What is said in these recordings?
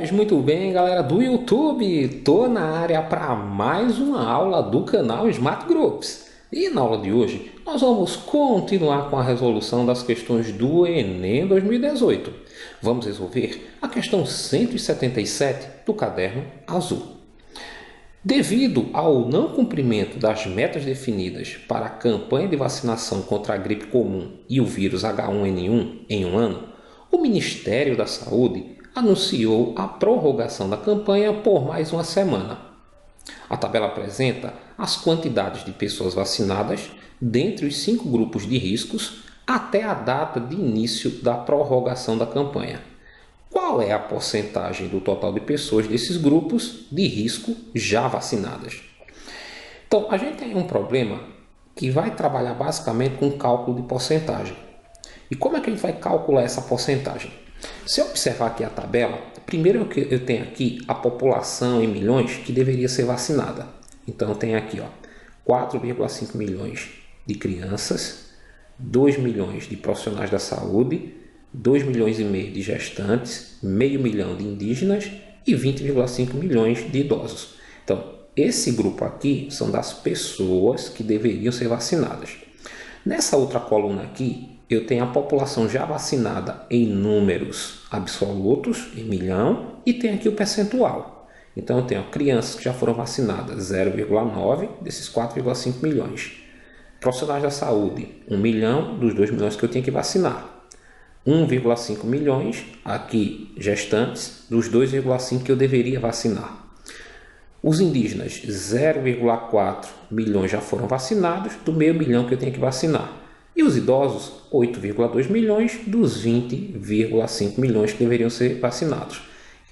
Pois muito bem, galera do YouTube, tô na área para mais uma aula do canal Smart Groups. E na aula de hoje nós vamos continuar com a resolução das questões do Enem 2018. Vamos resolver a questão 177 do caderno azul. Devido ao não cumprimento das metas definidas para a campanha de vacinação contra a gripe comum e o vírus H1N1 em um ano, o Ministério da Saúde anunciou a prorrogação da campanha por mais uma semana. A tabela apresenta as quantidades de pessoas vacinadas dentre os 5 grupos de riscos até a data de início da prorrogação da campanha. Qual é a porcentagem do total de pessoas desses grupos de risco já vacinadas? Então, a gente tem um problema que vai trabalhar basicamente com cálculo de porcentagem. E como é que a gente vai calcular essa porcentagem? Se eu observar aqui a tabela, primeiro eu tenho aqui a população em milhões que deveria ser vacinada. Então eu tenho aqui 4,5 milhões de crianças, 2 milhões de profissionais da saúde, 2 milhões e meio de gestantes, meio milhão de indígenas e 20,5 milhões de idosos. Então, esse grupo aqui são das pessoas que deveriam ser vacinadas. Nessa outra coluna aqui, eu tenho a população já vacinada em números absolutos, em milhão, e tem aqui o percentual. Então, eu tenho crianças que já foram vacinadas, 0,9 desses 4,5 milhões. Profissionais da saúde, 1 milhão dos 2 milhões que eu tenho que vacinar. 1,5 milhões aqui gestantes dos 2,5 que eu deveria vacinar. Os indígenas, 0,4 milhões já foram vacinados do meio milhão que eu tenho que vacinar. E os idosos, 8,2 milhões dos 20,5 milhões que deveriam ser vacinados.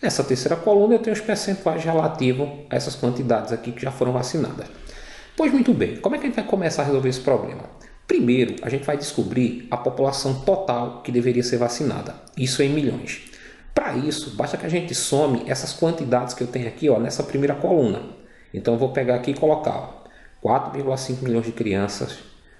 Nessa terceira coluna eu tenho os percentuais relativos a essas quantidades aqui que já foram vacinadas. Pois muito bem, como é que a gente vai começar a resolver esse problema? Primeiro, a gente vai descobrir a população total que deveria ser vacinada. Isso em milhões. Para isso, basta que a gente some essas quantidades que eu tenho aqui nessa primeira coluna. Então eu vou pegar aqui e colocar 4,5 milhões de crianças,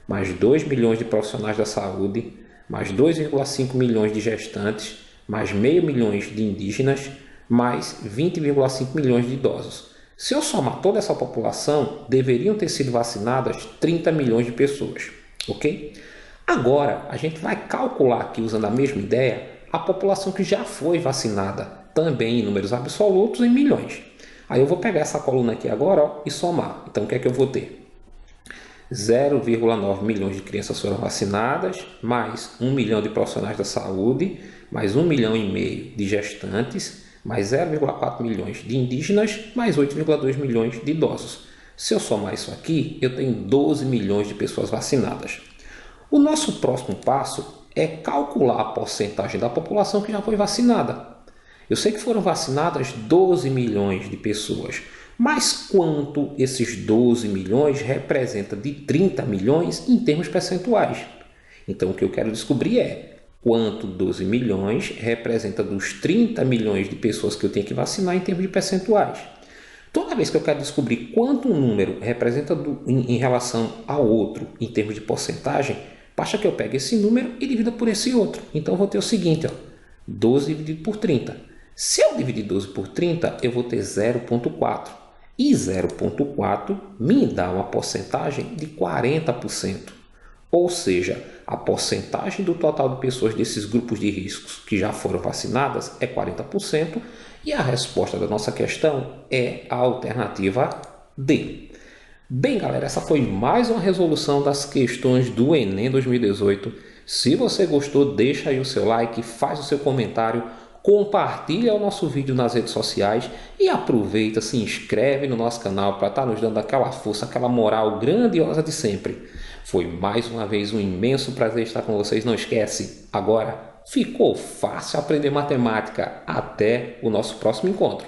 mais 2 milhões de profissionais da saúde, mais 2,5 milhões de gestantes, mais meio milhões de indígenas, mais 20,5 milhões de idosos. Se eu somar toda essa população, deveriam ter sido vacinadas 30 milhões de pessoas, ok? Agora, a gente vai calcular aqui, usando a mesma ideia, a população que já foi vacinada, também em números absolutos, em milhões. Aí eu vou pegar essa coluna aqui agora e somar. Então, o que é que eu vou ter? 0,9 milhões de crianças foram vacinadas, mais 1 milhão de profissionais da saúde, mais 1 milhão e meio de gestantes, mais 0,4 milhões de indígenas, mais 8,2 milhões de idosos. Se eu somar isso aqui, eu tenho 12 milhões de pessoas vacinadas. O nosso próximo passo é calcular a porcentagem da população que já foi vacinada. Eu sei que foram vacinadas 12 milhões de pessoas, mas quanto esses 12 milhões representa de 30 milhões em termos percentuais? Então, o que eu quero descobrir é quanto 12 milhões representa dos 30 milhões de pessoas que eu tenho que vacinar em termos de percentuais. Toda vez que eu quero descobrir quanto um número representa em relação ao outro em termos de porcentagem, basta que eu pegue esse número e divida por esse outro. Então, eu vou ter o seguinte, 12 dividido por 30. Se eu dividir 12 por 30, eu vou ter 0,4. E 0,4 me dá uma porcentagem de 40%. Ou seja, a porcentagem do total de pessoas desses grupos de riscos que já foram vacinadas é 40%. E a resposta da nossa questão é a alternativa D. Bem, galera, essa foi mais uma resolução das questões do Enem 2018. Se você gostou, deixa aí o seu like, faz o seu comentário, compartilha o nosso vídeo nas redes sociais e aproveita, se inscreve no nosso canal para estar nos dando aquela força, aquela moral grandiosa de sempre. Foi mais uma vez um imenso prazer estar com vocês. Não esquece, agora ficou fácil aprender matemática. Até o nosso próximo encontro.